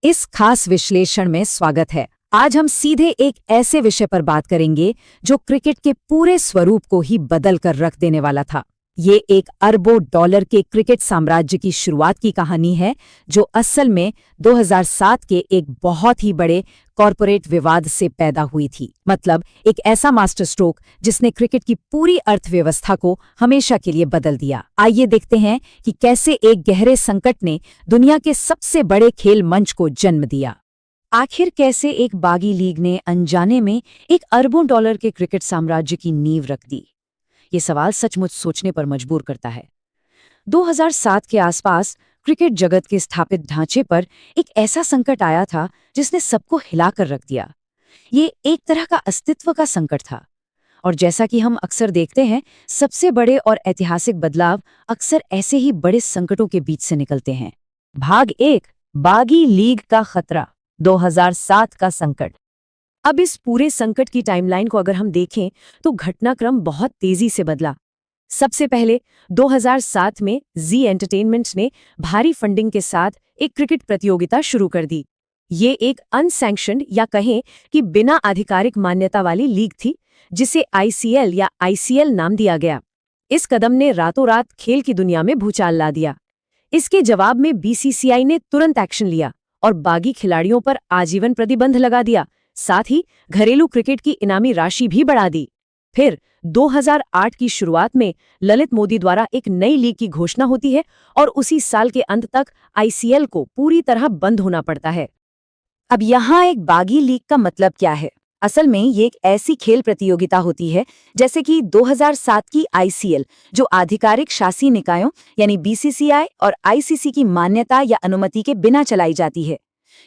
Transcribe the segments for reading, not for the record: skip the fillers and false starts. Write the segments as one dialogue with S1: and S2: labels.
S1: इस खास विश्लेषण में स्वागत है। आज हम सीधे एक ऐसे विषय पर बात करेंगे जो क्रिकेट के पूरे स्वरूप को ही बदल कर रख देने वाला था। ये एक अरबों डॉलर के क्रिकेट साम्राज्य की शुरुआत की कहानी है जो असल में 2007 के एक बहुत ही बड़े कॉरपोरेट विवाद से पैदा हुई थी। मतलब एक ऐसा मास्टर स्ट्रोक जिसने क्रिकेट की पूरी अर्थव्यवस्था को हमेशा के लिए बदल दिया। आइए देखते हैं कि कैसे एक गहरे संकट ने दुनिया के सबसे बड़े खेल मंच को जन्म दिया। आखिर कैसे एक बागी लीग ने अनजाने में एक अरबों डॉलर के क्रिकेट साम्राज्य की नींव रख दी। ये सवाल सचमुच सोचने पर मजबूर करता है। 2007 के आसपास क्रिकेट जगत के स्थापित ढांचे पर एक ऐसा संकट आया था जिसने सबको हिलाकर रख दिया। ये एक तरह का अस्तित्व का संकट था। और जैसा कि हम अक्सर देखते हैं, सबसे बड़े और ऐतिहासिक बदलाव अक्सर ऐसे ही बड़े संकटों के बीच से निकलते हैं। भाग 1, बागी लीग का खतरा, 2007 का संकट। अब इस पूरे संकट की टाइमलाइन को अगर हम देखें तो घटनाक्रम बहुत तेजी से बदला। सबसे पहले 2007 में जी एंटरटेनमेंट ने भारी फंडिंग के साथ एक क्रिकेट प्रतियोगिता शुरू कर दी। ये एक अनसैंक्शन्ड या कहें कि बिना आधिकारिक मान्यता वाली लीग थी, जिसे आईसीएल या आईसीएल नाम दिया गया। इस कदम ने रातों रात खेल की दुनिया में भूचाल ला दिया। इसके जवाब में बीसीसीआई ने तुरंत एक्शन लिया और बागी खिलाड़ियों पर आजीवन प्रतिबंध लगा दिया। साथ ही घरेलू क्रिकेट की इनामी राशि भी बढ़ा दी। फिर 2008 की शुरुआत में ललित मोदी द्वारा एक नई लीग की घोषणा होती है और उसी साल के अंत तक आईसीएल को पूरी तरह बंद होना पड़ता है। अब यहाँ एक बागी लीग का मतलब क्या है? असल में ये एक ऐसी खेल प्रतियोगिता होती है जैसे कि 2007 की आईसीएल, जो आधिकारिक शासी निकायों यानी बीसीसीआई और आईसीसी की मान्यता या अनुमति के बिना चलाई जाती है।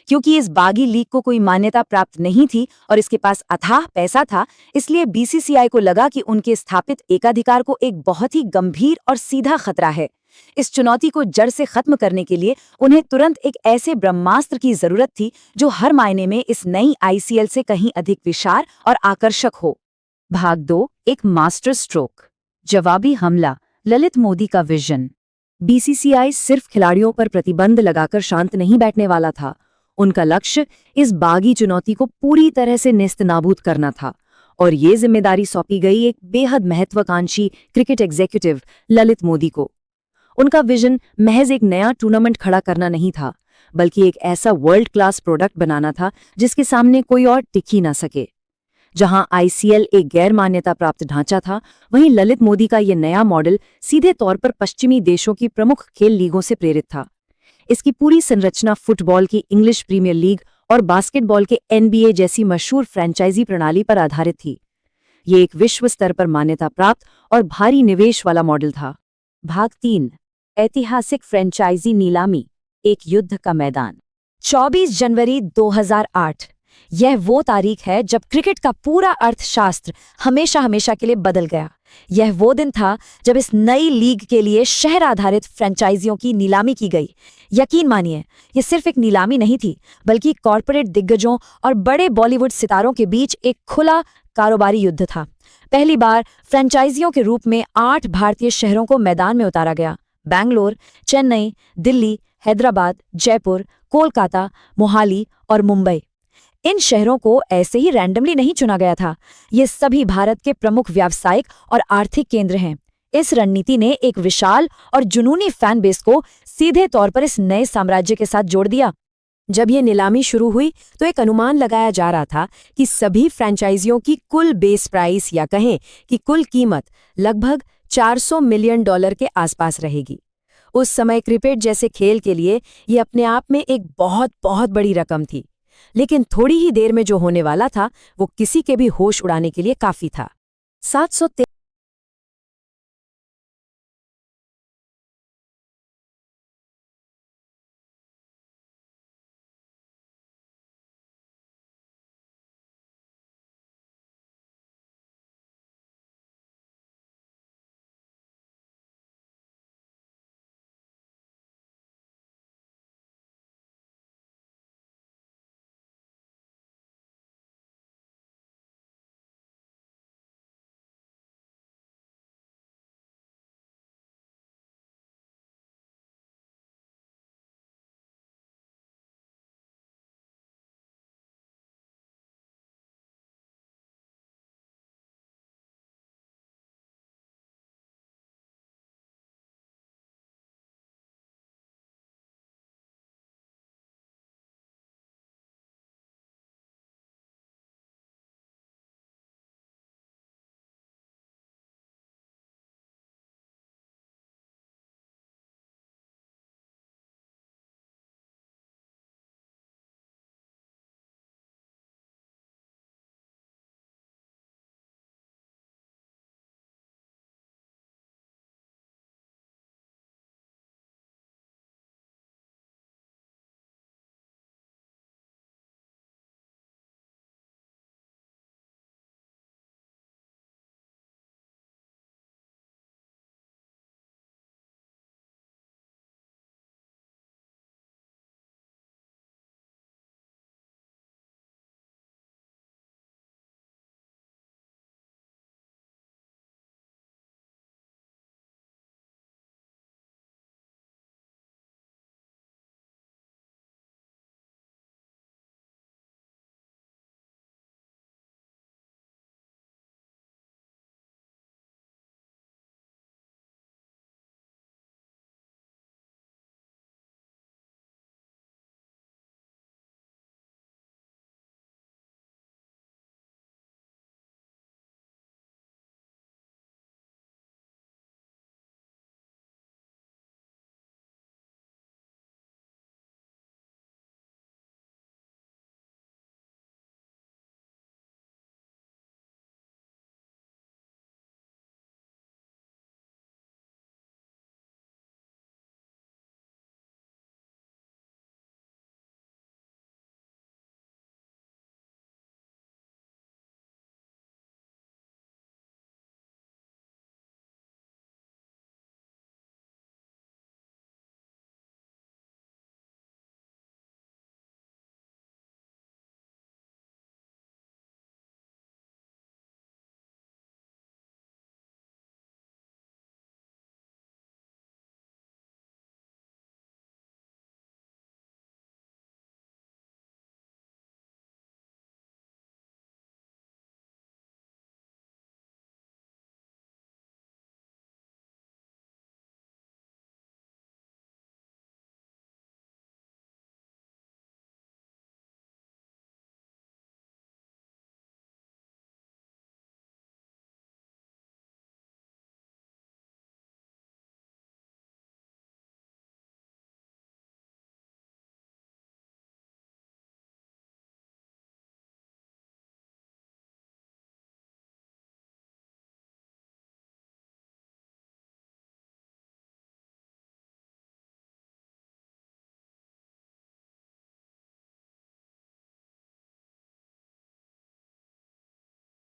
S1: क्योंकि इस बागी लीग को कोई मान्यता प्राप्त नहीं थी और इसके पास अथाह पैसा था, इसलिए बीसीसीआई को लगा कि उनके स्थापित एकाधिकार को एक बहुत ही गंभीर और सीधा खतरा है। इस चुनौती को जड़ से खत्म करने के लिए उन्हें तुरंत एक ऐसे ब्रह्मास्त्र की जरूरत थी जो हर मायने में इस नई आईसीएल से कहीं अधिक विशाल और आकर्षक हो। भाग 2, एक मास्टर स्ट्रोक, जवाबी हमला, ललित मोदी का विजन। बीसीसीआई सिर्फ खिलाड़ियों पर प्रतिबंध लगाकर शांत नहीं बैठने वाला था। उनका लक्ष्य इस बागी चुनौती को पूरी तरह से नेस्तनाबूद करना था और ये जिम्मेदारी सौंपी गई एक बेहद महत्वाकांक्षी क्रिकेट एग्जीक्यूटिव ललित मोदी को। उनका विजन महज एक नया टूर्नामेंट खड़ा करना नहीं था, बल्कि एक ऐसा वर्ल्ड क्लास प्रोडक्ट बनाना था जिसके सामने कोई और टिक ही ना सके। जहां आईसीएल एक गैर मान्यता प्राप्त ढांचा था, वहीं ललित मोदी का ये नया मॉडल सीधे तौर पर पश्चिमी देशों की प्रमुख खेल लीगों से प्रेरित था। इसकी पूरी संरचना फुटबॉल की इंग्लिश प्रीमियर लीग और बास्केटबॉल के एनबीए जैसी मशहूर फ्रेंचाइजी प्रणाली पर आधारित थी। ये एक विश्व स्तर पर मान्यता प्राप्त और भारी निवेश वाला मॉडल था। भाग 3, ऐतिहासिक फ्रेंचाइजी नीलामी, एक युद्ध का मैदान। 24 जनवरी 2008, यह वो तारीख है जब क्रिकेट का पूरा अर्थशास्त्र हमेशा के लिए बदल गया। यह वो दिन था जब इस नई लीग के लिए शहर आधारित फ्रेंचाइजियों की नीलामी की गई। यकीन मानिए, ये सिर्फ एक नीलामी नहीं थी, बल्कि कॉरपोरेट दिग्गजों और बड़े बॉलीवुड सितारों के बीच एक खुला कारोबारी युद्ध था। पहली बार फ्रेंचाइजियों के रूप में 8 भारतीय शहरों को मैदान में उतारा गया। बैंगलोर, चेन्नई, दिल्ली, हैदराबाद, जयपुर, कोलकाता, मोहाली और मुंबई। इन शहरों को ऐसे ही रैंडमली नहीं चुना गया था। ये सभी भारत के प्रमुख व्यावसायिक और आर्थिक केंद्र हैं। इस रणनीति ने एक विशाल और जुनूनी फैन बेस को सीधे तौर पर इस नए साम्राज्य के साथ जोड़ दिया। जब ये नीलामी शुरू हुई तो एक अनुमान लगाया जा रहा था कि सभी फ्रेंचाइजियों की कुल बेस प्राइस या कहें कि कुल कीमत लगभग $400 मिलियन के आसपास रहेगी। उस समय क्रिकेट जैसे खेल के लिए ये अपने आप में एक बहुत बड़ी रकम थी, लेकिन थोड़ी ही देर में जो होने वाला था वो किसी के भी होश उड़ाने के लिए काफी था। 713